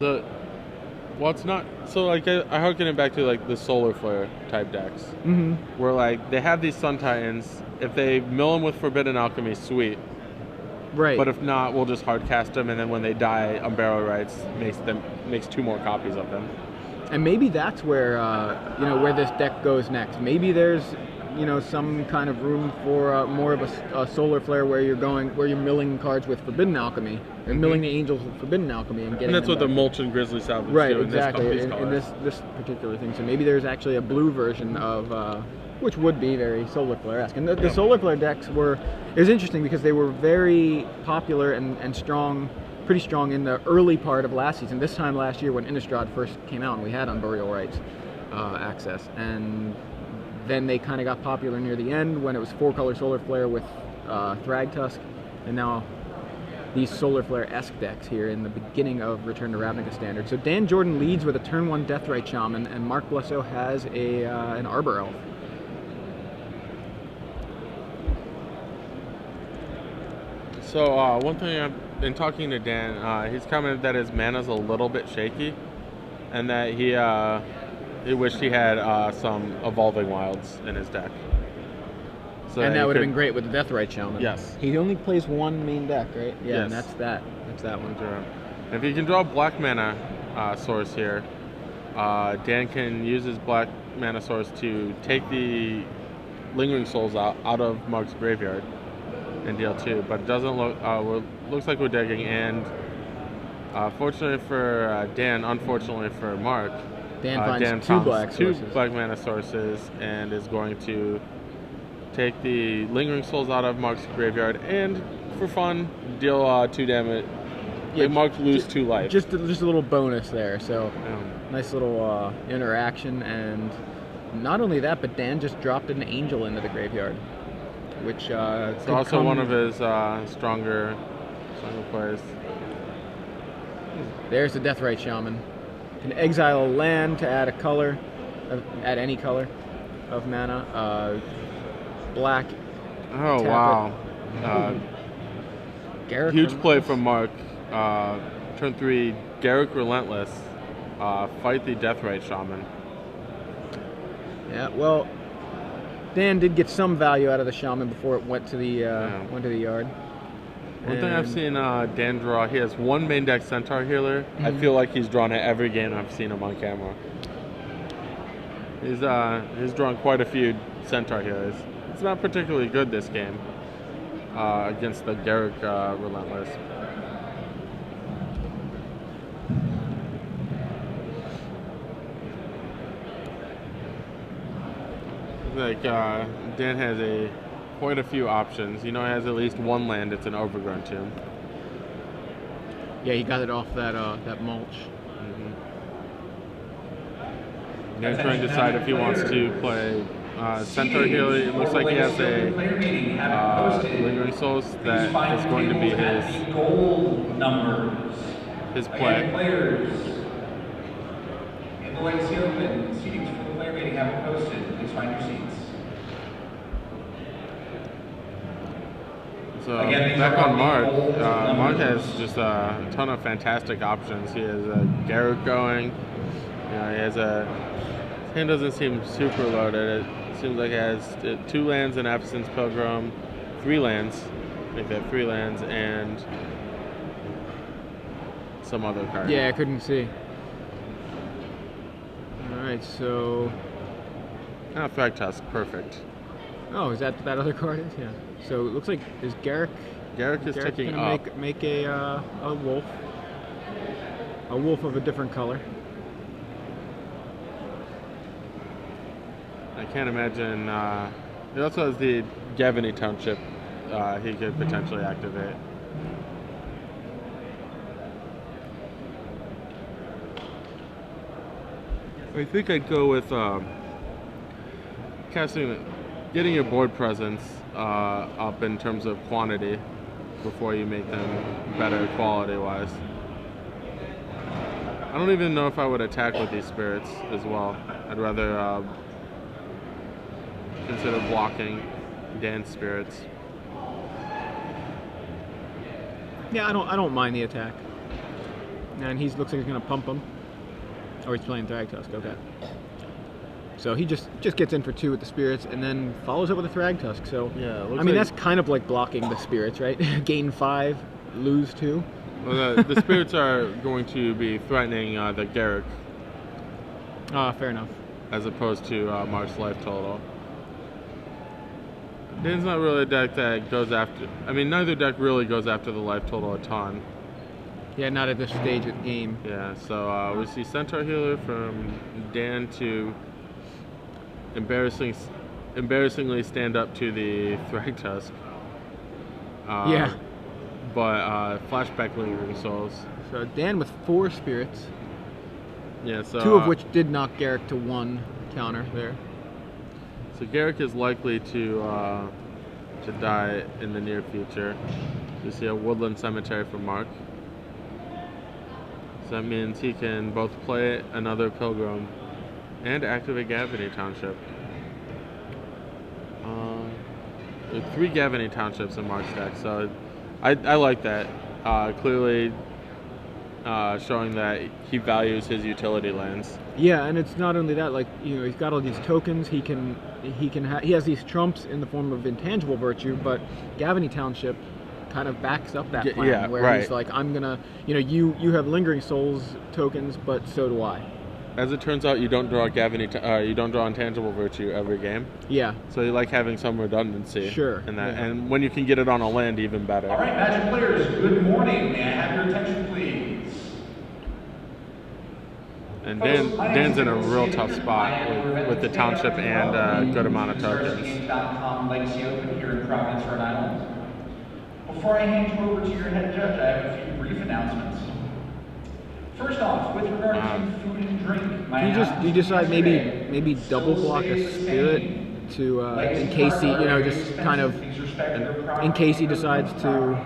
The well, it's not so like I harken it back to like the solar flare type decks, where like they have these Sun Titans. If they mill them with Forbidden Alchemy, sweet. Right. But if not, we'll just hard cast them, and then when they die, Unbarrow Rights makes 2 more copies of them. And maybe that's where where this deck goes next. Maybe there's some kind of room for more of a solar flare where you're milling cards with Forbidden Alchemy, or milling the Angels with Forbidden Alchemy and getting. And that's what the Mulch and Grizzly Salvage right, do exactly. in this particular thing. So maybe there's actually a blue version of. Which would be very solar flare-esque. And the solar flare decks it was interesting because they were very popular and strong, pretty strong in the early part of last season. This time last year when Innistrad first came out and we had Unburial Rights access. And then they kind of got popular near the end when it was 4-color solar flare with Thragtusk. And now these solar flare-esque decks here in the beginning of Return to Ravnica Standard. So Dan Jordan leads with a turn 1 Deathrite Shaman, and Marc Blesso has an Arbor Elf. So one thing I've been talking to Dan, he's commented that his mana's a little bit shaky, and that he wished he had some Evolving Wilds in his deck. So and that would have been great with the Deathrite Shaman. Yes. He only plays 1 main deck, right? Yeah, yes. And that's that. That's that one. And if he can draw a black mana source here, Dan can use his black mana source to take the Lingering Souls out of Mark's graveyard and deal 2, but it doesn't look. Looks like we're digging, and fortunately for Dan, unfortunately for Mark, Dan finds two black mana sources and is going to take the Lingering Souls out of Mark's graveyard and, for fun, deal 2 damage. Yeah, Mark lose 2 life. Just a little bonus there. So nice little interaction, and not only that, but Dan just dropped an Angel into the graveyard, which it's also one of his stronger plays. There's the Deathrite Shaman. Can exile a land to add a color, add any color of mana. Black. Oh wow! Garruk huge play from Mark. Turn 3, Garruk Relentless. Fight the Deathrite Shaman. Yeah, well, Dan did get some value out of the Shaman before it went to the yard. One thing I've seen Dan draw, he has 1 main deck Centaur Healer. I feel like he's drawn it every game I've seen him on camera. He's drawn quite a few Centaur Healers. It's not particularly good this game against the Garruk Relentless. Like Dan has quite a few options. He has at least 1 land. It's an Overgrown Tomb. Yeah, he got it off that mulch. Dan's trying to decide if he wants to play Centaur Healer. It looks like he has a Lingering Souls that is going to be his play. In the legacy open, seatings for the player meeting have been posted. Please find your seats. So back on Mark. Mark has just a ton of fantastic options. He has a Garruk going. He has his hand doesn't seem super loaded. It seems like he has 2 lands in Absence Pilgrim, 3 lands. I think they have 3 lands and some other card. Yeah, I couldn't see. Alright, so... Thragtusk, perfect. Oh, is that other card is? Yeah. So it looks like is Garruk is taking up. Make a wolf. A wolf of a different color. I can't imagine. He also has the Gavany Township he could potentially activate. I think I'd go with getting your board presence up in terms of quantity before you make them better quality-wise. I don't even know if I would attack with these spirits as well. I'd rather consider blocking Dan's spirits. Yeah, I don't mind the attack. and he looks like he's gonna pump him. Or he's playing Thragtusk. Okay. So he just gets in for 2 with the spirits, and then follows up with a Thragtusk. So Yeah, I mean, that's kind of like blocking the spirits, right? Gain 5, lose 2. Well, the spirits are going to be threatening the Garrick. Fair enough. As opposed to Marc's life total. Dan's not really a deck that goes after. I mean, neither deck really goes after the life total a ton. Yeah, not at this stage of the game. Yeah, so we see Centaur Healer from Dan to embarrassingly stand up to the Thragtusk. Yeah. But flashback Lingering Souls. So Dan with 4 spirits. Yeah, so 2 of which did knock Garrick to 1 counter there. So Garrick is likely to die in the near future. We see a Woodland Cemetery from Marc. So that means he can both play another Pilgrim and activate Gavany Township. There are 3 Gavany Townships in Marc's deck, so I like that. Clearly showing that he values his utility lands. Yeah, and it's not only that, like, you know, he's got all these tokens, he has these trumps in the form of intangible virtue, but Gavany Township kind of backs up that plan, yeah, where right. he's like, I'm gonna, you know, you have Lingering Souls tokens, but so do I. As it turns out, you don't draw you don't draw intangible virtue every game. Yeah. So you like having some redundancy. Sure. In that, yeah. and when you can get it on a land, even better. All right, Magic players, good morning. May I have your attention, please? And Dan's in a real tough spot with the township and a good amount of tokens. Legacy Open here in Providence, Rhode Island. Before I hand you over to your head judge, I have a few brief announcements. First off, with regard to food and drink, do you decide maybe double block a spirit to in case he, you know, just kind of in case he decides to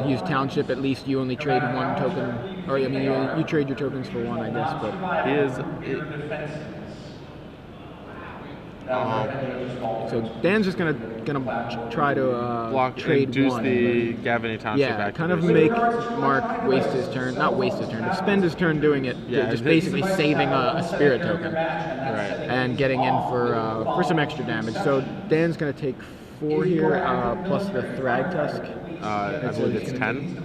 use Township, at least you only trade 1 token, or I mean you trade your tokens for 1, I guess. But he is. So Dan's just gonna try to block trade induce 1. the Gavany Township. Yeah, kind of make Marc waste his turn, not waste his turn, but spend his turn doing it, just basically saving a spirit token, right, and getting in for some extra damage. So Dan's gonna take 4 here, plus the Thragtusk. I believe it's 10.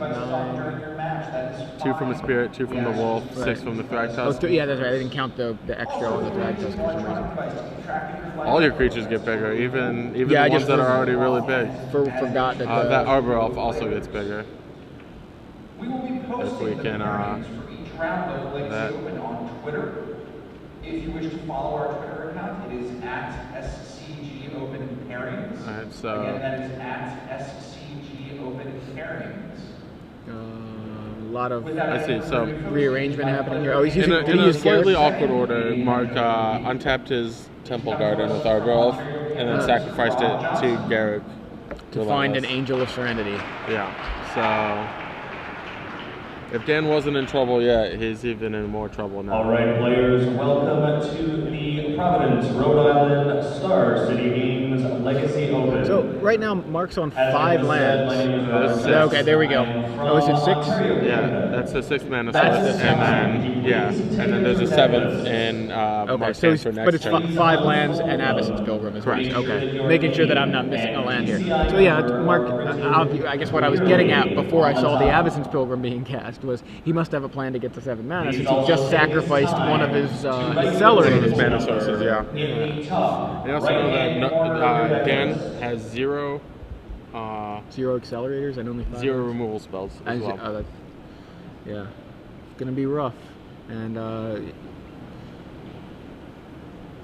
2 from the Spirit, 2 from the Wolf, 6 from the Thragtusk. Oh, yeah, that's right. I didn't count the extra on the Thragtusk for some reason. All your creatures get bigger, even the ones that are already really big. Forgot that that Arbor Elf also gets bigger. We will be posting If we can, for each round of Legacy Open on Twitter. If you wish to follow our Twitter account, it is @SCGOpen Pairings. Alright, so again, that is @SCGOpen Pairings. A lot of I see. So rearrangement happening here. Oh, he's using in a slightly awkward order. Marc untapped his Temple Garden with Arbor Elf, and then sacrificed it to Garrick to find an Angel of Serenity. Yeah. So if Dan wasn't in trouble yet, he's even in more trouble now. All right, players, welcome to the Providence, Rhode Island Star City Games Legacy Open. So right now, Marc's on 5 lands. Six. Okay, there we go. Oh, is it 6? Yeah, that's the 6th mana That's source, the sixth. and then there's a 7th in Okay, Marc's so hand for next but it's turn. 5 lands and Abysson's Pilgrim is what he's okay. Making sure that I'm not missing a land here. So yeah, Marc, I guess what I was getting at before I saw the Abysson's Pilgrim being cast was he must have a plan to get to 7 mana since he just sacrificed one of his accelerators. His mana sources, yeah. I also know that Dan has 0 0 accelerators and only 5. 0 removal spells as well. Yeah, it's gonna be rough. And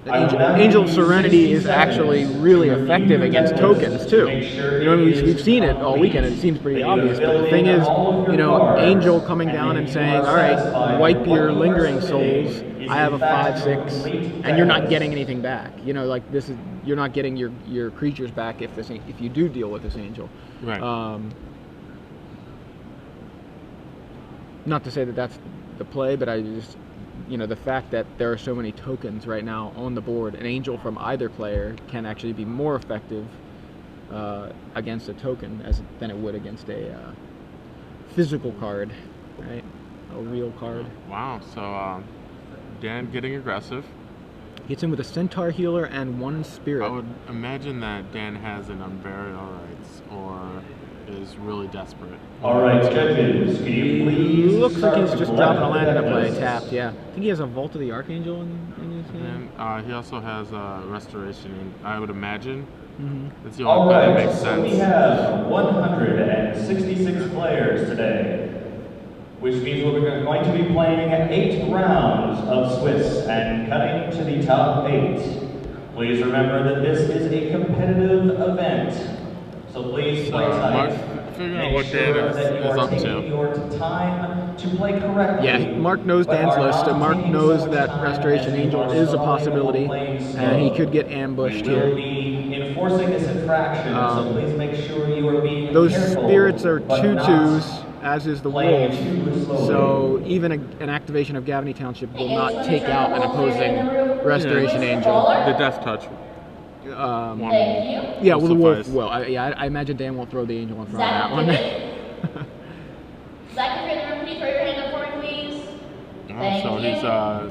Angel of Serenity is actually really effective against tokens too. You know, we've seen it all weekend. It seems pretty obvious. But the thing is, you know, Angel coming down and saying, "All right, wipe your Lingering Souls. I have a 5/6, and you're not getting anything back." You know, like this is you're not getting your creatures back if you do deal with this Angel. Right. Not to say that that's the play, but I just. You know, the fact that there are so many tokens right now on the board, an Angel from either player can actually be more effective against a token than it would against a physical card, right? A real card. Wow. So Dan getting aggressive. Hits him with a Centaur Healer and 1 Spirit. I would imagine that Dan has an Unburial Rights or is really desperate. All right, judges, can you please Looks like he's start just the dropping a land in a play, list? tapped, yeah. I think he has a Vault of the Archangel in his hand. And he also has Restoration, I would imagine. That's the All only play that right, makes so sense. we have 166 players today, which means we're going to be playing 8 rounds of Swiss and cutting to the top 8. Please remember that this is a competitive event, so please play Mark, tight. figure out Make what Dan sure is that you are up taking to. your time to play correctly. Yeah, Mark knows Dan's but are list, so not Mark taking knows so much that time Restoration as you Angel are is a stalling or possibility, playing and he slow. could get ambushed We will here. be enforcing this infraction, so please make sure you are being Those careful, spirits are but 2/2s, as is the playing wolf, too slowly. so even an activation of Gavany Township will not take out an opposing Restoration Yeah. Angel. The Death Touch. Um, One yeah, will well, the wolf suffice. will. I imagine Dan won't throw the angel in front of Zach, that one. Zach, if you're in the room, can you throw your hand up for me, please? Thank So you.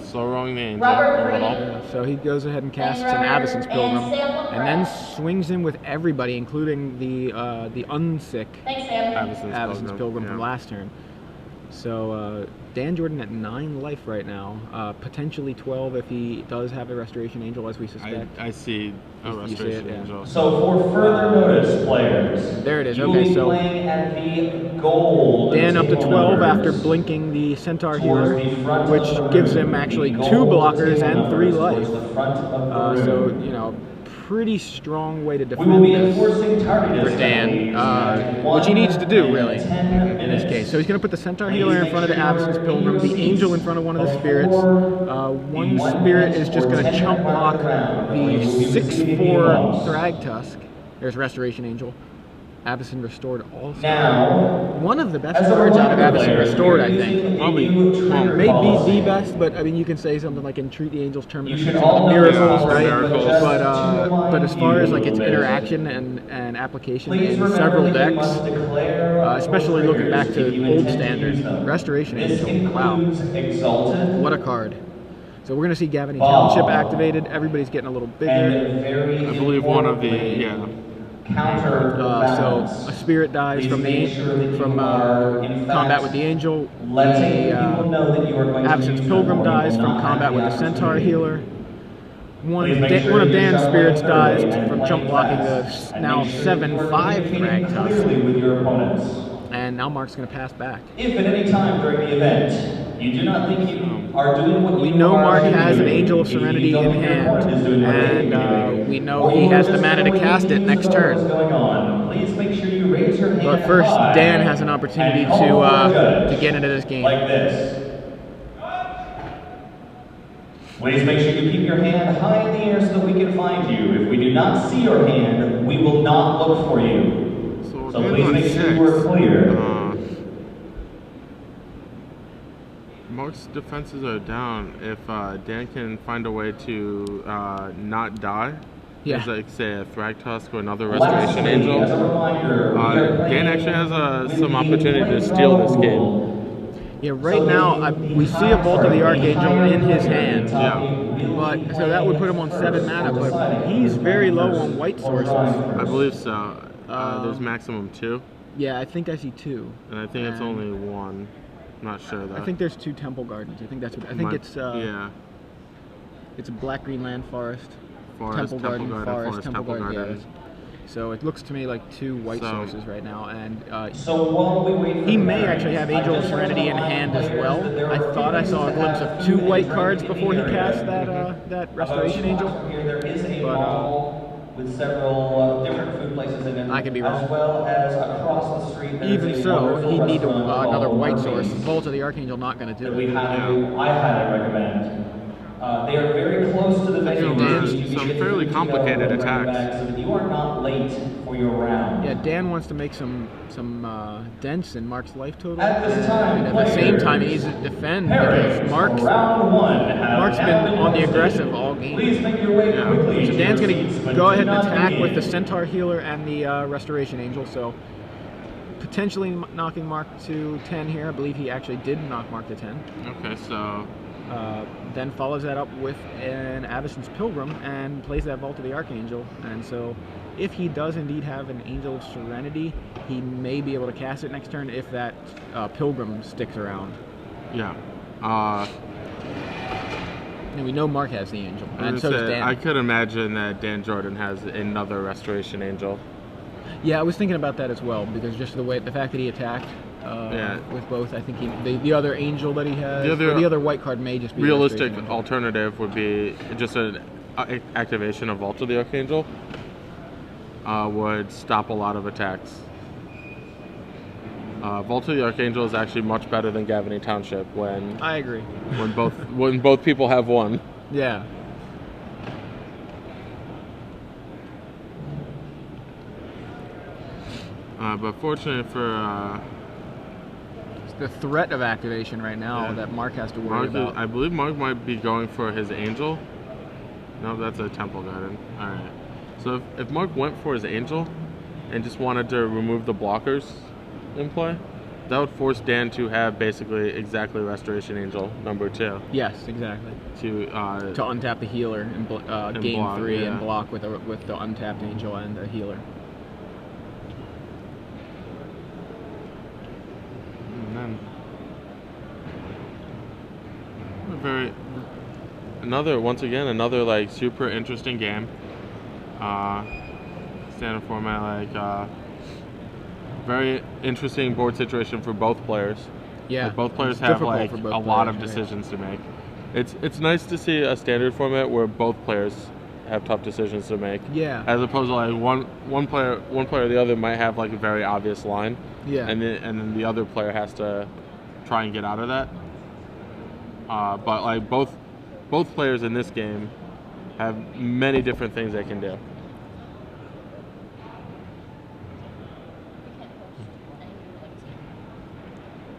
he's slow rolling the Angel Robert a little. Green. So he goes ahead and casts an Robert, Avacyn's Pilgrim, and Sam and then Lacroix. swings in with everybody, including the unsick Thanks, Sam. Avacyn's Pilgrim from yeah. last turn. So Dan Jordan at 9 life right now, potentially 12 if he does have a Restoration Angel, as we suspect. I see a You see it, Restoration yeah. Angel. So for further notice, players, There it is, you okay, will be so playing at the gold Dan up to table 12 after numbers. blinking the Centaur Towards Healer, the front which of the gives room. him actually The 2 gold blockers table and 3 numbers life. towards the front of the So, room. you know, pretty strong way to We will defend be this enforcing tardiness for Dan, penalties at which he needs to do, 1 really, and 10 in this minutes. case. So he's going to put the Centaur Please Healer in make front of the sure you Avacyn's are Pilgrim, in the your Angel in seats front of one of the before spirits. the One 1 spirit minute is just or going to 10 chump minute block mark round. the We will be receiving the 6/4 loss. Thragtusk. There's Restoration Angel. Avacyn Restored also. Now, One of the best as a cards out of reminder, Avacyn players, Restored, we're I think. using a Probably new trigger Maybe policy. the best, but I mean, you can say something like Entreat the Angels Tournament, You should some of all the know this miracles, policy, right? Miracles. just But to as far as like remind its you a little bit, interaction and application please in remember several that you decks, must declare especially your looking back triggers if you to old intend to standard, use them. Restoration This Angel. Wow, includes Exalted what a card! So we're gonna see Gavany Ball. Township activated. Everybody's getting a little bigger. and very I believe one of the, importantly, yeah. counter So balance. a spirit dies Please from make sure that you are, in combat fact, with the Angel. letting The people know that you are going to Avacyn's use Pilgrim them, or you dies will from not combat have with the the Centaur opportunity. Healer. One Please make sure of you Dan's start spirits playing dies thoroughly and from playing chump blocking the fast, and now make sure 7/5 you are communicating Thragtusk. clearly with your opponents. And now Mark's going to pass back. If at any time during the event you do not think you are doing what We you know are Mark to has do, an Angel of if you Serenity don't in think your hand, opponent is doing what they should be and doing, we know or he you has are the just mana to simply cast it confused next about what's turn. going on, please make sure you raise your hand But first, high Dan has an opportunity and call for a judge to get into this game. like this. Please make sure you keep your hand high in the air so that we can find you. If we do not see your hand, we will not look for you. So, So Dan please on make sure 6. you are clear. Mark's defenses are down. If Dan can find a way to not die, Yeah. as like say a Thragtusk or another Lastly, Restoration Angel, as a reminder, we are Dan playing actually has with some the opportunity to play steal this draw game. rule. Yeah, right now we see a Vault of the Archangel in his hand. But so that would put him on 7 mana, but he's very low on white sources. I believe so. There's maximum 2, Yeah, I think I see 2. and I think it's And only 1. Not sure though. I think there's 2 Temple Gardens. I think that's what I think Might- it's yeah. it's a black green land forest. Forest, Temple Garden, Forest, Temple Garden. Garden. Yeah. So it looks to me like 2 white So- sources right now, and So while we wait for he the may parents, actually have I Angel of just want to Serenity in remind hand as players well. that there are I thought I saw a feelings glimpse that of 2 have white food cards and drink before he in the area. cast that About Restoration 2 Angel. blocks from here, there is a But, mall with several different food places in it. I could be wrong. As well as across the street, there is Even a so, wonderful he'd need restaurant another called white source. Marc's Vault of the Archangel not going to that do we it. I highly recommend. They are very close to the venue. Dan's- You can some get fairly food to go complicated and bring attacks. back so that you are not late for your round. Yeah, Dan wants to make some dents in Mark's life total, At this time, and at the same players, time he needs to defend Parents, because Mark's round 1 have Mark's been now on the posted. aggressive all game. Please make your way Yeah. quickly. So to Dan's your going seats, to but go do ahead and not attack begin. with the Centaur Healer and the Restoration Angel. So potentially knocking Marc to 10 here. I believe he actually did knock Marc to 10. Okay, so then follows that up with an Avacyn's Pilgrim and plays that Vault of the Archangel. And so if he does indeed have an Angel of Serenity, he may be able to cast it next turn if that Pilgrim sticks around. yeah. And we know Marc has the Angel, and so does Dan. I could imagine that Dan Jordan has another Restoration Angel. Yeah, I was thinking about that as well, because just the fact that he attacked with both, I think the other Angel that he has, the other white card may just be realistic alternative would be just an activation of Vault of the Archangel. Would stop a lot of attacks. Vault of the Archangel is actually much better than Gavany Township when I agree. when both people have one. Yeah. But fortunately for it's the threat of activation right now that Marc has to worry about. I believe Marc might be going for his Angel. No, that's a Temple Garden. All right. So if Marc went for his Angel and just wanted to remove the blockers in play, that would force Dan to have basically exactly Restoration Angel number 2. Yes, exactly. To untap the healer and gain block, 3 yeah. and block with the untapped Angel and the healer. And then another like super interesting game. Standard format, like very interesting board situation for both players. Yeah, like both players have like a lot of decisions to make. It's nice to see a standard format where both players have tough decisions to make. Yeah. As opposed to like one player or the other might have like a very obvious line. Yeah. And then the other player has to try and get out of that. But like both players in this game have many different things they can do.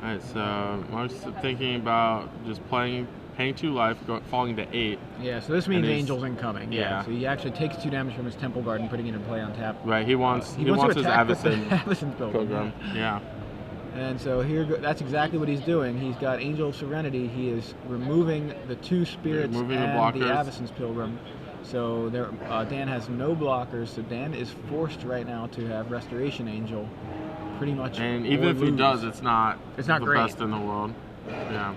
Alright, so Marc's thinking about just paying 2 life, falling to 8. Yeah, so this means Angel's incoming. Yeah. So he actually takes 2 damage from his Temple Garden, putting it in play on tap. Right, he wants his Avacyn Pilgrim. Yeah. And so that's exactly what he's doing. He's got Angel of Serenity. He is removing the 2 spirits and the Avacyn's Pilgrim. So Dan has no blockers, so Dan is forced right now to have Restoration Angel pretty much. And even if he does, it's not the best in the world. Yeah.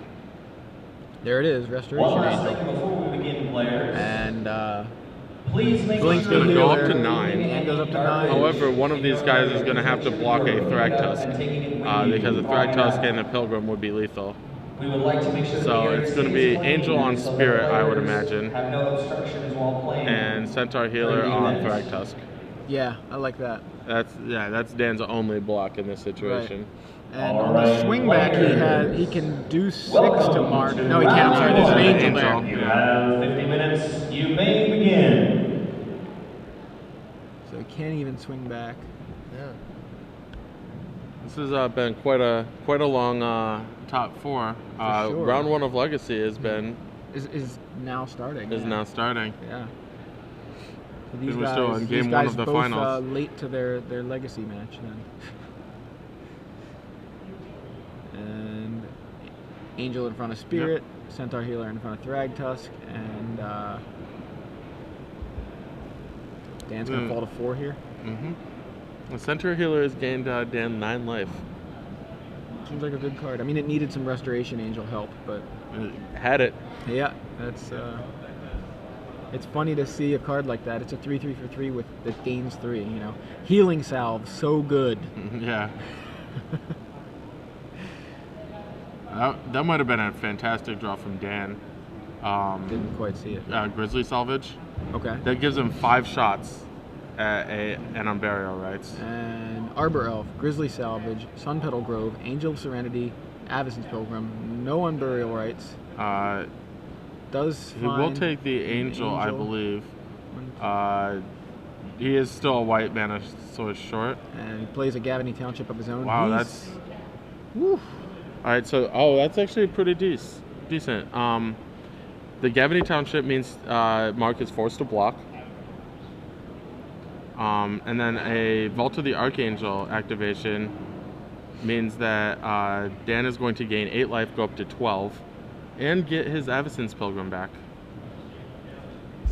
There it is, Restoration One last Angel. thing before we begin, players. And please make Blink's going to go up to 9. And goes up to 9. However, one of these guys is going to have to block a Thragtusk because a Thragtusk and a Pilgrim would be lethal. We would like to make sure So it's going to be Angel on Spirit, I would imagine, have no obstructions while playing. and Centaur Healer on Thragtusk. Yeah, I like that. That's Dan's only block in this situation. Right. And on the swing back, he can do 6 to Marc. No, he can't. Sorry, there's an Angel there. You have 50 minutes. You may begin. So he can't even swing back. Yeah. This has been quite a long top 4. Sure. Round 1 of Legacy has been is now starting. Now starting. Yeah. So We're still in game 1 of the both, finals. Late to their Legacy match then. And Angel in front of Spirit, Centaur Healer in front of Thragtusk, and Dan's gonna fall to 4 here. The Centaur Healer has gained Dan 9 life. Seems like a good card. I mean, it needed some Restoration Angel help, but It had it. yeah, that's. It's funny to see a card like that. It's a 3/3 for 3 that gains 3. You know, Healing Salve, so good. Yeah. That might have been a fantastic draw from Dan. Didn't quite see it. Grizzly Salvage. Okay. That gives him 5 shots at an Unburial Rights. And Arbor Elf, Grizzly Salvage, Sun Petal Grove, Angel of Serenity, Avacyn's Pilgrim, no Unburial Rights. He will take the Angel, I believe. He is still a white mana source short. And he plays a Gavany Township of his own. Wow, that's... Woo. Alright, so, that's actually pretty decent. The Gavany Township means Marc is forced to block. And then a Vault of the Archangel activation means that Dan is going to gain 8 life, go up to 12, and get his Avacyn's Pilgrim back.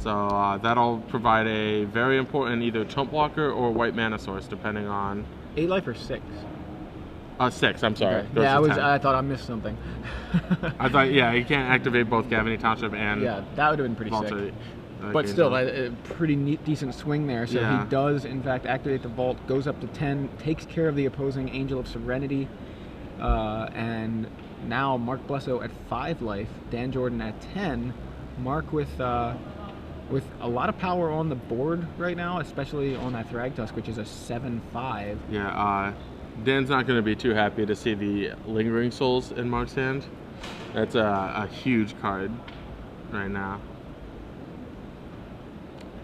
So that'll provide a very important either chump blocker or white mana source, depending on 8 life or 6? 6. I'm sorry. Okay. Goes Yeah, to 10. I thought I missed something. I thought, yeah, you can't activate both Gavany Township and Yeah, that would have been pretty Vulture. sick. But still, a pretty neat, decent swing there. So Yeah. he does, in fact, activate the vault, goes up to 10, takes care of the opposing Angel of Serenity, and now Marc Blesso at 5 life, Dan Jordan at 10. Marc with a lot of power on the board right now, especially on that Thragtusk, which is a 7/5. Yeah, Dan's not going to be too happy to see the Lingering Souls in Marc's hand. That's a huge card right now.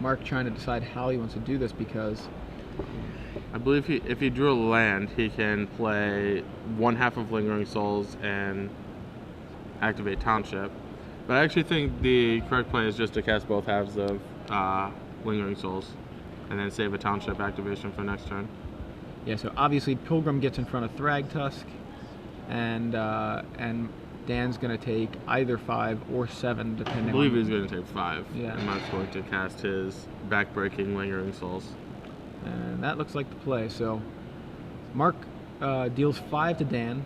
Marc trying to decide how he wants to do this because I believe if he drew a land, he can play 1/2 of Lingering Souls and activate Township. But I actually think the correct play is just to cast both halves of Lingering Souls and then save a Township activation for next turn. yeah. So obviously Pilgrim gets in front of Thragtusk, and Dan's gonna take either 5 or 7 depending. I believe on, he's going to take 5. Yeah. And Marc's going to cast his backbreaking Lingering Souls. and that looks like the play. So Marc deals 5 to Dan.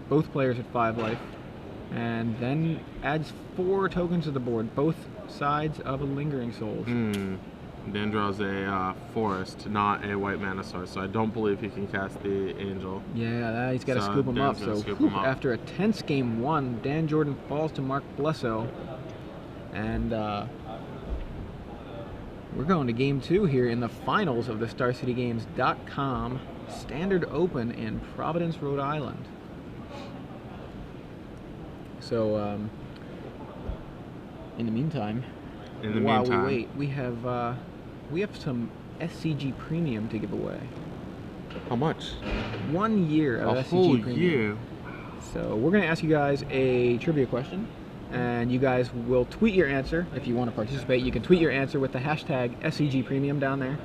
Both players at 5 life, and then adds 4 tokens to the board, both sides of a Lingering Souls. Dan draws a forest, not a white mana source, so I don't believe he can cast the Angel. Yeah, he's got to So scoop him up. Dan's gonna So scoop him up. after a tense game 1, Dan Jordan falls to Marc Blesso, and we're going to game 2 here in the finals of the StarCityGames.com Standard Open in Providence, Rhode Island. So, in the meantime, while we wait, we have some SCG Premium to give away. How much? 1 year of A SCG whole Premium. year. So we're going to ask you guys a trivia question, and you guys will tweet your answer. If you want to participate, you can tweet your answer with the hashtag SCG Premium down there.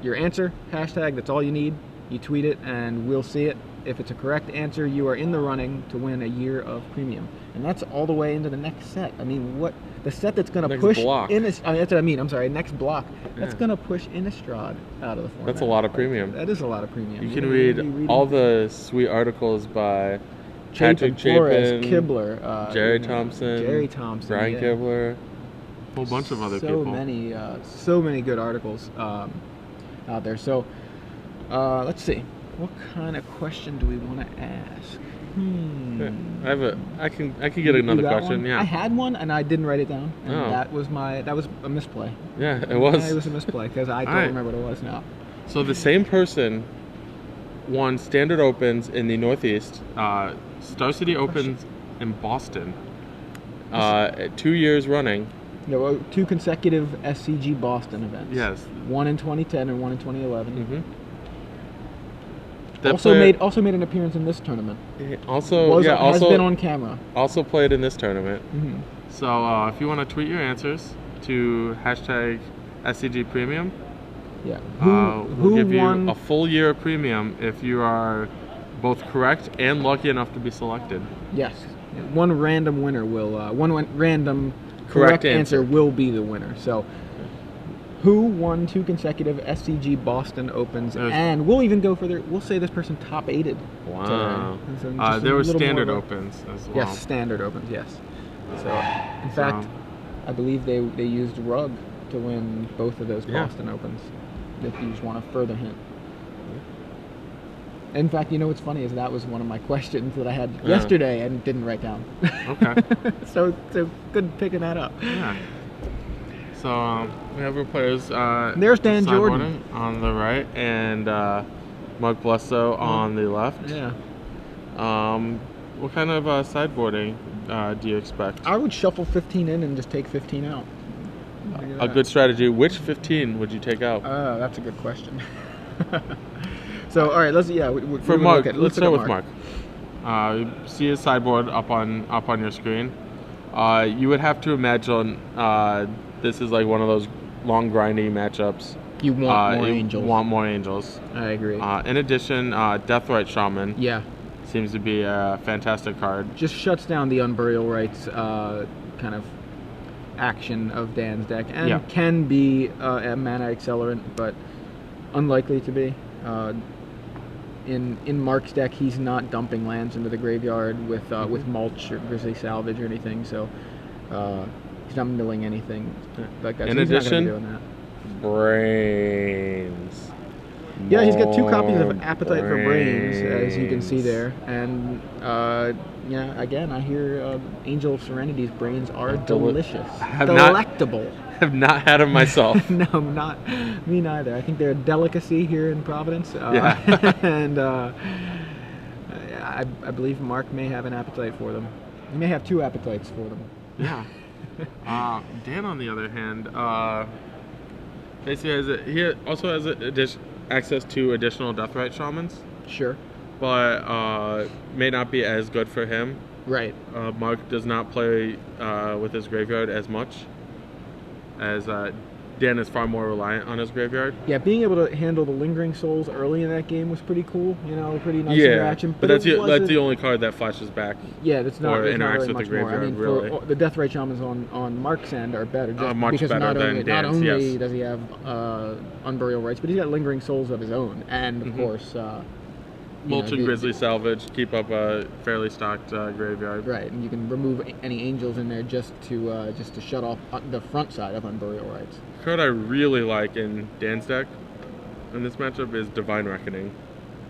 Your answer, hashtag, that's all you need. You tweet it, and we'll see it. If it's a correct answer, you are in the running to win a year of premium. And that's all the way into the next set. I mean, what the set that's going to push block. that's what I mean. I'm sorry, next block. That's Yeah. going to push Innistrad out of the format. That's a lot of premium. That is a lot of premium. You can We're gonna be read reading all the sweet articles by Chapin, Patrick Flores, Chapin, Kibler, Jerry Thompson, yeah. Brian Kibler, a whole bunch of other people. So many good articles out there. So let's see. What kind of question do we want to ask? I can get another question. One? Yeah. I had one and I didn't write it down. And Oh. that was a misplay. Yeah, it was. Yeah, it was a misplay because I don't Alright. remember what it was now. So the same person won Standard Opens in the Northeast, Star City Opens in Boston, 2 years running. No, 2 consecutive SCG Boston events. Yes. One in 2010 and one in 2011. That Also made an appearance in this tournament. has been on camera. Also played in this tournament. Mm-hmm. So if you want to tweet your answers to hashtag SCG Premium, Yeah. we'll give won? you a full year of premium if you are both correct and lucky enough to be selected. Yes. One random winner will random Correct correct answer answer. will be the winner. So who won 2 consecutive SCG Boston Opens? And we'll even go further. We'll say this person top 8'd. Wow. So just There a were little Standard more of Opens as well. Yes, Standard Opens, yes. So, in fact, I believe they used Rug to win both of those Yeah. Boston Opens. If you just want a further hint. In fact, you know what's funny is that was one of my questions that I had yesterday and didn't write down. Okay. so good picking that up. Yeah. So we have our players. There's Dan Jordan on the right and Marc Blesso on the left. Yeah. What kind of sideboarding do you expect? I would shuffle 15 in and just take 15 out. A good strategy. Which 15 would you take out? That's a good question. So all right, let's For Marc, let's start with Marc. You see his sideboard up on your screen. You would have to imagine this is like one of those long grindy matchups You want more you angels. want more angels. I agree. In addition, Deathrite Shaman Yeah. seems to be a fantastic card. Just shuts down the Unburial Rights kind of action of Dan's deck, and can be a mana accelerant, but unlikely to be. In Mark's deck, he's not dumping lands into the graveyard with Mulch or Grizzly Salvage or anything, so he's not milling anything like that. In so he's addition, not gonna be doing that. Brains. Yeah, he's got 2 copies of More Appetite for Brains, as you can see there. And, yeah, again, I hear Angel of Serenity's brains are delicious. Delectable. Have not had them myself. No, not me neither. I think they're a delicacy here in Providence. And I believe Mark may have an appetite for them. He may have 2 appetites for them. Yeah. Dan, on the other hand, basically he also has access to additional Deathrite Shamans. Sure. But may not be as good for him. Right. Mark does not play with his graveyard as much, as Dan is far more reliant on his graveyard. Yeah, being able to handle the Lingering Souls early in that game was pretty cool. You know, pretty nice interaction. But that's the only card that flashes back. Yeah, that's not. Or interacts with the graveyard. I mean, really. the Deathrite Shamans on Mark's end are better. Just much because better than not Dan's, only yes. does he have Unburial Rights, but he's got Lingering Souls of his own, and of course. Mulch and Grizzly Salvage keep up a fairly stocked graveyard. Right, and you can remove any angels in there just to shut off the front side of Unburial Rights. The card I really like in Dan's deck in this matchup is Divine Reckoning.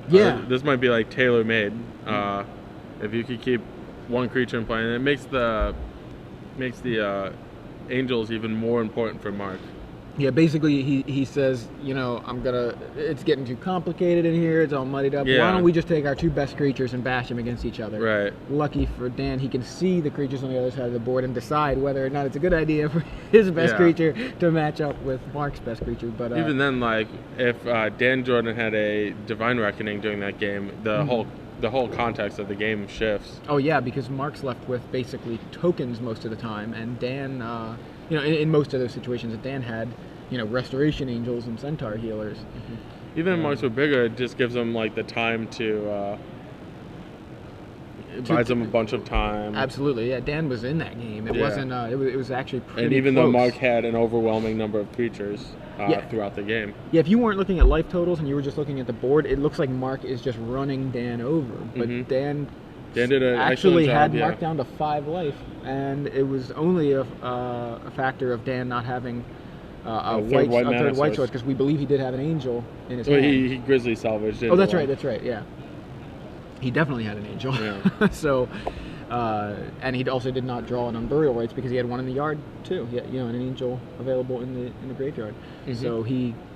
Yeah. This might be like tailor-made. If you could keep one creature in play, and it makes the angels even more important for Mark. Yeah, basically he says, you know, it's getting too complicated in here, it's all muddied up. Yeah. Why don't we just take our 2 best creatures and bash them against each other? Right. Lucky for Dan, he can see the creatures on the other side of the board and decide whether or not it's a good idea for his best creature to match up with Mark's best creature. But even then, like, if Dan Jordan had a Divine Reckoning during that game, the whole context of the game shifts. Oh yeah, because Mark's left with basically tokens most of the time, and Dan, you know, in most of those situations, Dan had, you know, Restoration Angels and Centaur Healers. Even if Marks were bigger, it just gives them like the time to buys them a bunch of time. Absolutely, yeah. Dan was in that game. It wasn't. It was actually pretty. And even close. though Mark had an overwhelming number of creatures throughout the game. Yeah, if you weren't looking at life totals and you were just looking at the board, it looks like Mark is just running Dan over. But Dan did an actually excellent job, had Mark down to 5 life, and it was only a factor of Dan not having a third white source, because we believe he did have an angel in his hand. He Grizzly Salvaged it. Oh, that's right, yeah. He definitely had an angel. Yeah. So, and he also did not draw an Unburial Rights because he had one in the yard too. He had, you know, an angel available in the graveyard. So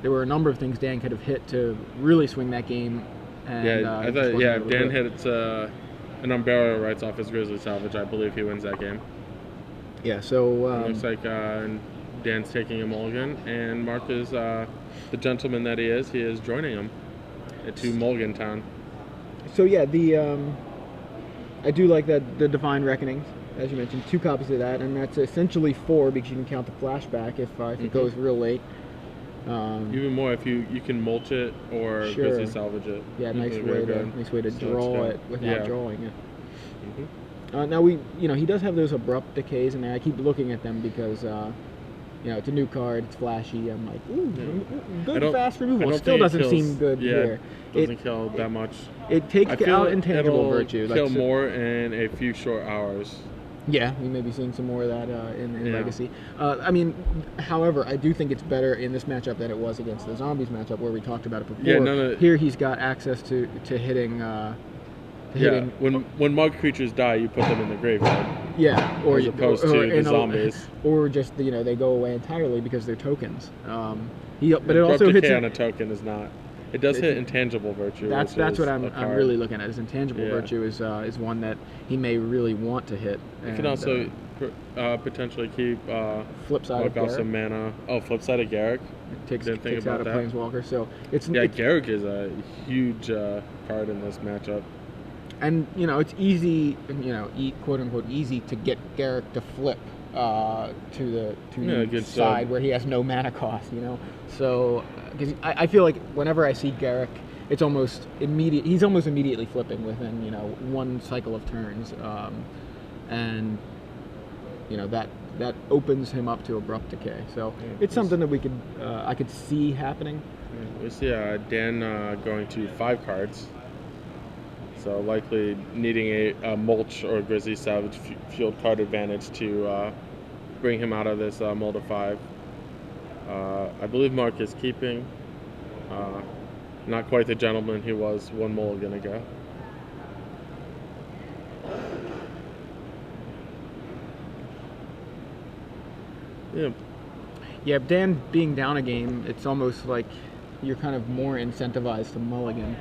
there were a number of things Dan could have hit to really swing that game. And, I thought if Dan hit an Unburial Rights off his Grizzly Salvage, I believe he wins that game. Yeah. So looks like Dan's taking a mulligan, and Mark is the gentleman that he is joining him to Mulligan Town. So yeah, I do like that the Divine Reckonings, as you mentioned, 2 copies of that, and that's essentially 4 because you can count the flashback if it goes real late. Even more if you can mulch it or Grizzly Salvage it. Yeah, nice way to draw it without drawing it. Now he does have those abrupt decays, and I keep looking at them because you know, it's a new card, it's flashy. I'm like, ooh, good fast removal. It still doesn't seem good here. Doesn't kill that much. It takes out intangible virtue. Kill more in a few short hours. Yeah, we may be seeing some more of that in Legacy. I mean, however, I do think it's better in this matchup than it was against the Zombies matchup where we talked about it before. Here he's got access to hitting. When Mug creatures die, you put them in the graveyard. Yeah, as opposed to the zombies. Or just they go away entirely because they're tokens. But it also also hits on a token is not. It does hit intangible virtue. That's what I'm really looking at. Is intangible virtue is one that he may really want to hit. It can also potentially keep flip side of Garrick. Some mana. Oh, flip side of Garrick. Takes out a Planeswalker. So it's Garrick is a huge card in this matchup. And it's easy, quote unquote easy to get Garrick to flip to the side where he has no mana cost. So because I feel like whenever I see Garrick, it's almost immediate. He's almost immediately flipping within one cycle of turns, and that opens him up to abrupt decay. So it's something that I could see happening. We see Dan going to 5 cards. So likely needing a Mulch or Grizzly Savage field card advantage to bring him out of this mold of 5. I believe Marc is keeping. Not quite the gentleman he was 1 mulligan ago. Yeah. Yeah, Dan being down a game, it's almost like you're kind of more incentivized to mulligan.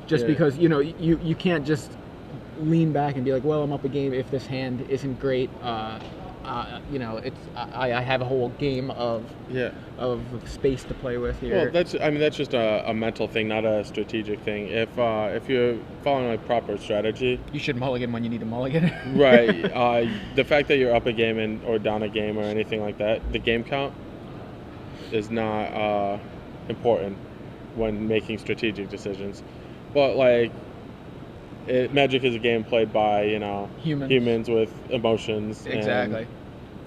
Just because you can't just lean back and be like, well, I'm up a game if this hand isn't great. I have a whole game of space to play with here. Well, that's just a mental thing, not a strategic thing. If you're following like proper strategy, you should mulligan when you need to mulligan. Right. The fact that you're up a game or down a game or anything like that, the game count is not important when making strategic decisions. But like, Magic is a game played by humans with emotions. Exactly.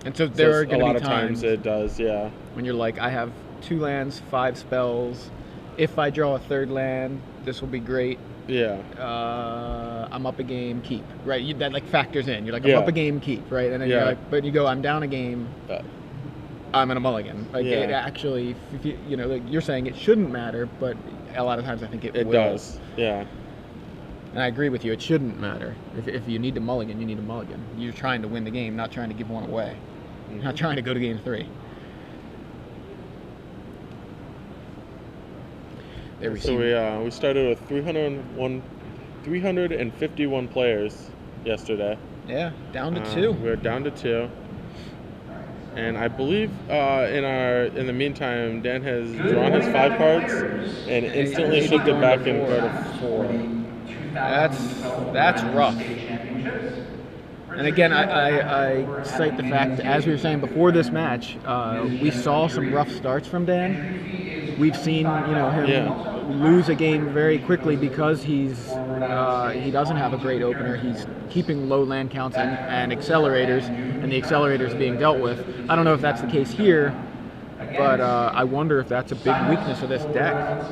And so there are going to be a lot of times it does, yeah. When you're like, I have 2 lands, 5 spells. If I draw a 3rd land, this will be great. Yeah. I'm up a game, keep. Right. That like factors in. You're like, I'm up a game, keep. Right. And then you're like, but you go, I'm down a game. I'm in a mulligan. Like it actually, like you're saying, it shouldn't matter, but a lot of times I think it will. Does. Yeah. And I agree with you. It shouldn't matter. If you need to mulligan, you need to mulligan. You're trying to win the game, not trying to give one away. You're not trying to go to game 3. So we started with 351 players yesterday. Yeah, down to 2. We're down to 2. And I believe in the meantime, Dan has drawn his 5 cards and instantly shifted back in card of 4. That's rough. And again, I cite the fact that, as we were saying before this match, we saw some rough starts from Dan. We've seen him lose a game very quickly because he doesn't have a great opener. He's keeping low land counts and accelerators, and the accelerators being dealt with. I don't know if that's the case here, but I wonder if that's a big weakness of this deck.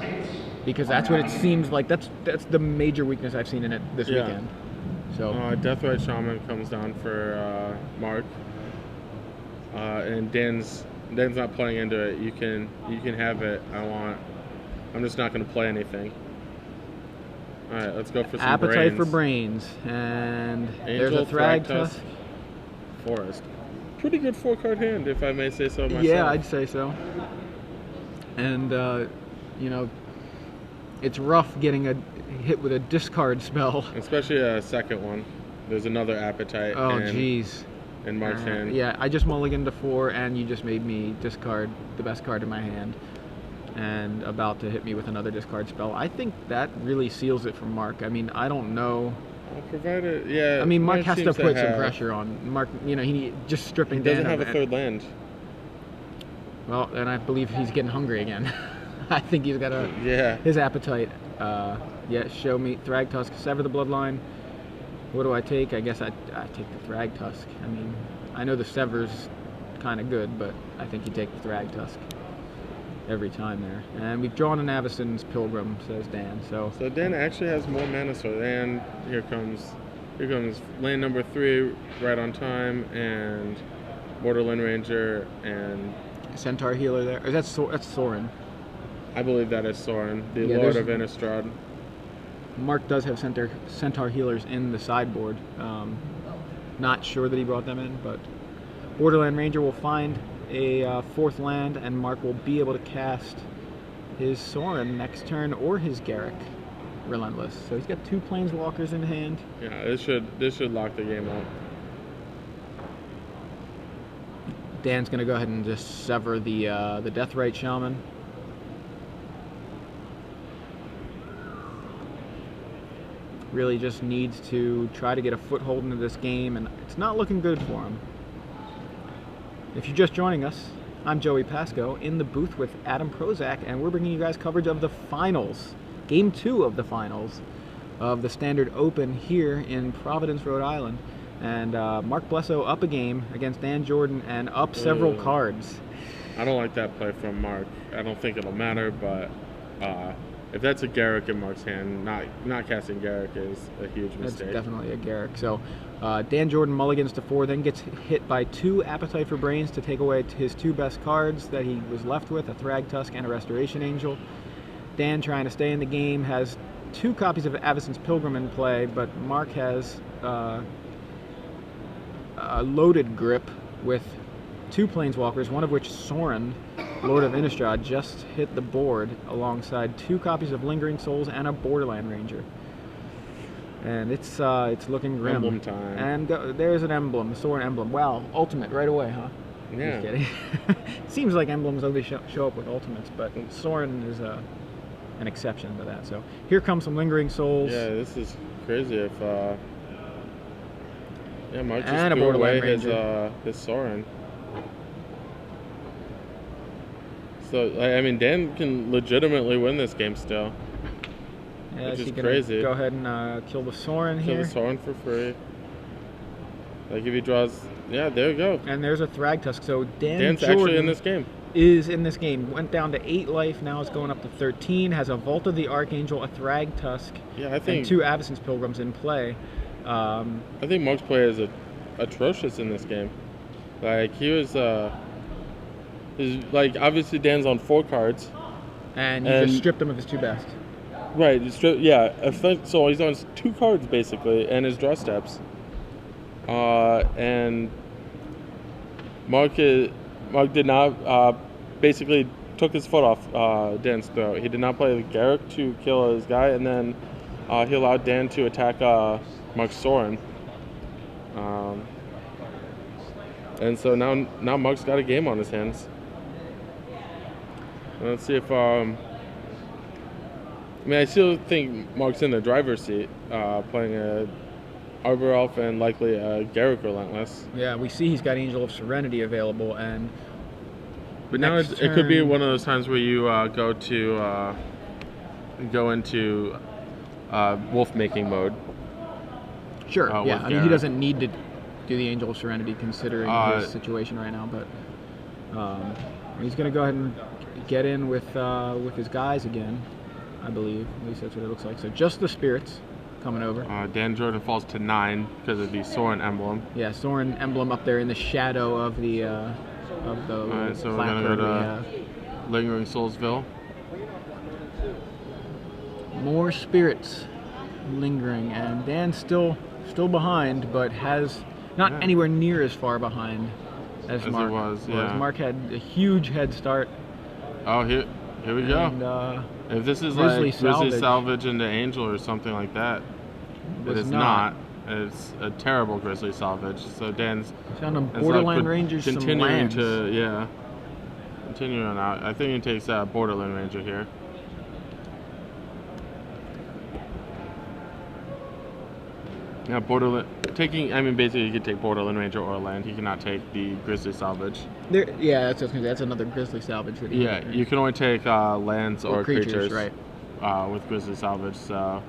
Because that's what it seems like. That's the major weakness I've seen in it this weekend. So Deathrite Shaman comes down for Marc, and Dan's not playing into it. You can have it. I'm just not going to play anything. All right, let's go for some Appetite brains. for brains, and Angel, there's a Thragtusk. Forest. Pretty good 4-card hand, if I may say so myself. Yeah, I'd say so. And it's rough getting hit with a discard spell. Especially a second one. There's another Appetite. Oh, jeez. In Marc's hand. Yeah, I just mulliganed to 4, and you just made me discard the best card in my hand. And about to hit me with another discard spell. I think that really seals it for Marc. I mean, I don't know. Provided, yeah. I mean, Marc has to put some pressure on Marc. He just stripping. He doesn't have a 3rd land. Well, and I believe he's getting hungry again. I think he's got his appetite. Show me Thragtusk, sever the bloodline. What do I take? I guess I take the Thragtusk. I mean, I know the sever's kind of good, but I think you take the Thragtusk every time there. And we've drawn an Avacyn's Pilgrim, says Dan. So Dan actually has more mana, and here comes lane number 3 right on time, and Borderland Ranger and Centaur Healer there. Or that's Sorin. I believe that is Sorin, the Lord of Innistrad. Marc does have Centaur Healers in the sideboard. Not sure that he brought them in, but Borderland Ranger will find a 4th land, and Marc will be able to cast his Sorin next turn or his Garrick Relentless. So he's got 2 Planeswalkers in hand. Yeah, this should lock the game up. Dan's going to go ahead and just sever the Deathrite Shaman. Really just needs to try to get a foothold into this game, and it's not looking good for him. If you're just joining us, I'm Joey Pasco in the booth with Adam Prozac, and we're bringing you guys coverage of the finals, Game 2 of the finals of the Standard Open here in Providence, Rhode Island. And Marc Blesso up a game against Dan Jordan and up several cards. I don't like that play from Marc. I don't think it'll matter, but if that's a Garrick in Marc's hand, not casting Garrick is a huge mistake. That's definitely a Garrick. So Dan Jordan mulligans to 4, then gets hit by 2 Appetite for Brains to take away his 2 best cards that he was left with, a Thrag Tusk and a Restoration Angel. Dan, trying to stay in the game, has 2 copies of Avacyn's Pilgrim in play, but Marc has a loaded grip with 2 Planeswalkers, one of which Sorin, Lord of Innistrad, just hit the board alongside 2 copies of Lingering Souls and a Borderland Ranger. And it's looking grim. Emblem time. And there's an emblem, the Sorin emblem. Wow, ultimate right away, huh? Yeah. Just kidding. Seems like emblems only show up with ultimates, but Sorin is an exception to that. So here comes some Lingering Souls. Yeah, this is crazy. If Marc just and a threw away Borderland his Sorin. So I mean, Dan can legitimately win this game still. Yeah, which is gonna crazy. Go ahead and kill the Sorin Kill here. the Sorin for free. Like if he draws, yeah, there you go. And there's a Thrag Tusk. So Dan's Jordan actually in this game. is in this game. Went down to 8 life, now it's going up to 13. Has a Vault of the Archangel, a Thrag Tusk, Yeah, I think and 2 Avacyn's Pilgrims in play. I think Marc's play is atrocious in this game. Like he was, like obviously Dan's on 4 cards. And you just stripped him of his 2 best. Right, so he's on 2 cards basically, and his draw steps. And Marc did not, basically took his foot off Dan's throat. He did not play Garrick to kill his guy, and then he allowed Dan to attack Marc's Sorin. And so now Marc's got a game on his hands. Let's see if I still think Marc's in the driver's seat, playing a Arbor Elf and likely a Garrick Relentless. Yeah, we see he's got Angel of Serenity available, and but now it could be one of those times where you go into wolf making mode. Sure. Yeah, I mean Garrick. he doesn't need to do the Angel of Serenity considering his situation right now, but he's going to go ahead and get in with his guys again, I believe. At least that's what it looks like. So just the spirits coming over. Dan Jordan falls to 9 because of the Sorin emblem. Yeah, Sorin emblem up there in the shadow of the Alright, so we're gonna go to Lingering Soulsville. More spirits lingering, and Dan's still behind, but has not anywhere near as far behind as Marc was. Yeah. Marc had a huge head start. Oh, here we go. And, if this is Grizzly like Grizzly Salvage into Angel or something like that, it is not. It's a terrible Grizzly Salvage. So Dan's found a Borderland Ranger, continuing some lands. continuing out. I think he takes Borderland Ranger here. Yeah, basically you could take Borderland Ranger or a land. He cannot take the Grizzly Salvage. That's what I was gonna say. That's another Grizzly Salvage. You can only take lands or creatures right? With Grizzly Salvage. So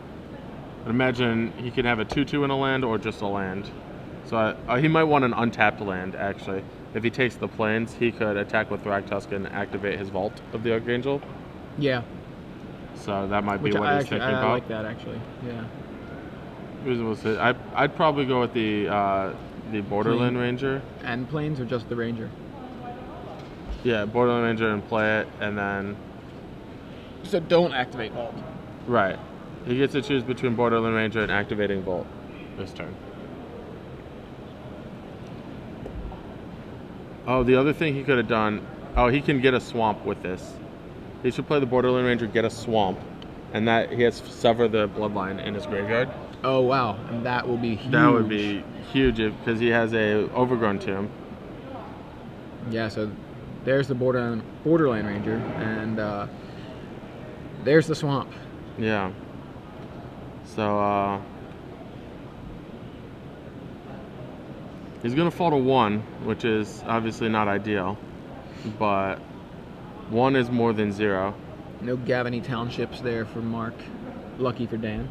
I'd imagine he can have a 2/2 in a land or just a land. So he might want an untapped land actually. If he takes the plains, he could attack with Thrag Tusk and activate his Vault of the Archangel. Yeah. So that might be what he's thinking about. I like that actually. Yeah. I'd probably go with the Borderland Ranger. And plains or just the Ranger? Yeah, Borderland Ranger and play it, and then... So don't activate Vault. Right. He gets to choose between Borderland Ranger and activating Vault this turn. Oh, the other thing he could have done... Oh, he can get a swamp with this. He should play the Borderland Ranger, get a swamp, and that he has Sever the Bloodline in his graveyard. Oh wow, and that will be huge. That would be huge because he has a Overgrown Tomb. Yeah, so there's the Borderland Ranger, and there's the swamp. Yeah. So he's gonna fall to 1, which is obviously not ideal. but 1 is more than 0. No Gavany Townships there for Mark. Lucky for Dan.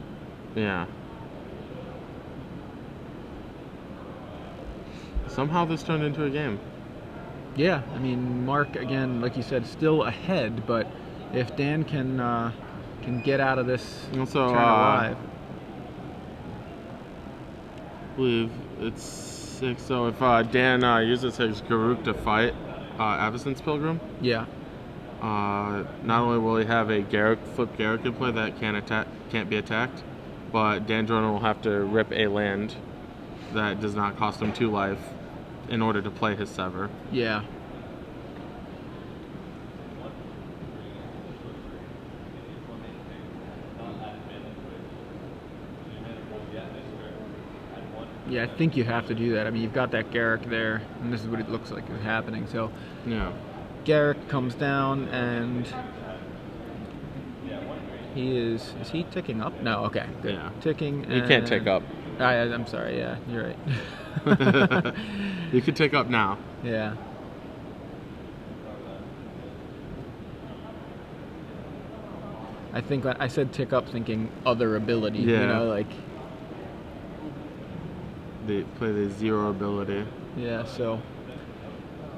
Yeah. Somehow this turned into a game. Yeah, I mean, Mark, again, like you said, still ahead, but if Dan can get out of this Also, turn alive. I believe it's 6. So if Dan uses his Garuk to fight Avacyn's Pilgrim, Yeah. not only will he have a flip Garruk in play that can't be attacked, but Dan Jordan will have to rip a land that does not cost him 2 life in order to play his Sever. Yeah. Yeah, I think you have to do that. I mean, you've got that Garruk there, and this is what it looks like is happening. So, Yeah. Garruk comes down, and is he ticking up? No, okay, good. Yeah. Ticking. He can't tick up. I'm sorry. Yeah, you're right. You could tick up now. Yeah. I think I said tick up, thinking other ability. Yeah. You know, like. They play the 0 ability. Yeah. So.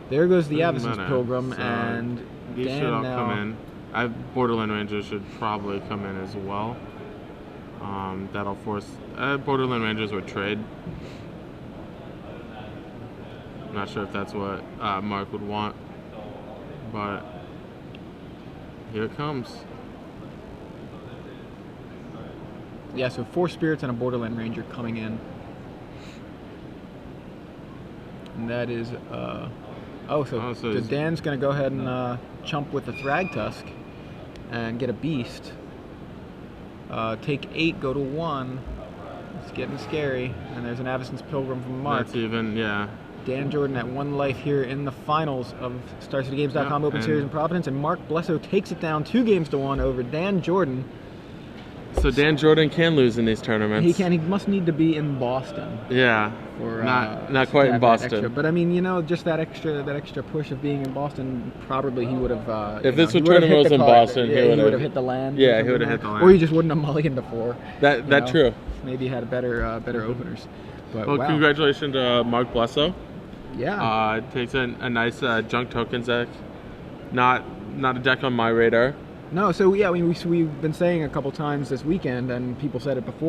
There goes the Doesn't Avacyn's matter. Pilgrim, So and these Dan should all now. come in. Borderland Rangers should probably come in as well. That'll force Borderland Rangers would trade. I'm not sure if that's what Mark would want, but here it comes. Yeah, so 4 spirits and a Borderland Ranger coming in. And that is, so Dan's going to go ahead and chump with the Thragtusk and get a beast. Take 8, go to 1. It's getting scary. And there's an Avacyn's Pilgrim from Mark. That's even, yeah. Dan Jordan at 1 life here in the finals of StarCityGames.com Open Series in Providence. And Marc Blesso takes it down 2 games to 1 over Dan Jordan. So Dan Jordan can lose in these tournaments. He can. He must need to be in Boston. Yeah. Or, not quite in Boston. Extra. But I mean, you know, just that extra push of being in Boston, probably he would have. If this tournament was in Boston, he would have hit the land. Yeah, he would have hit the land. Or he just wouldn't have mulliganed to 4. That's true. Maybe had better openers. But well, wow. congratulations to Marc Blesso. Yeah. Takes a nice junk tokens deck. Not a deck on my radar. No, so yeah, we've been saying a couple times this weekend, and people said it before.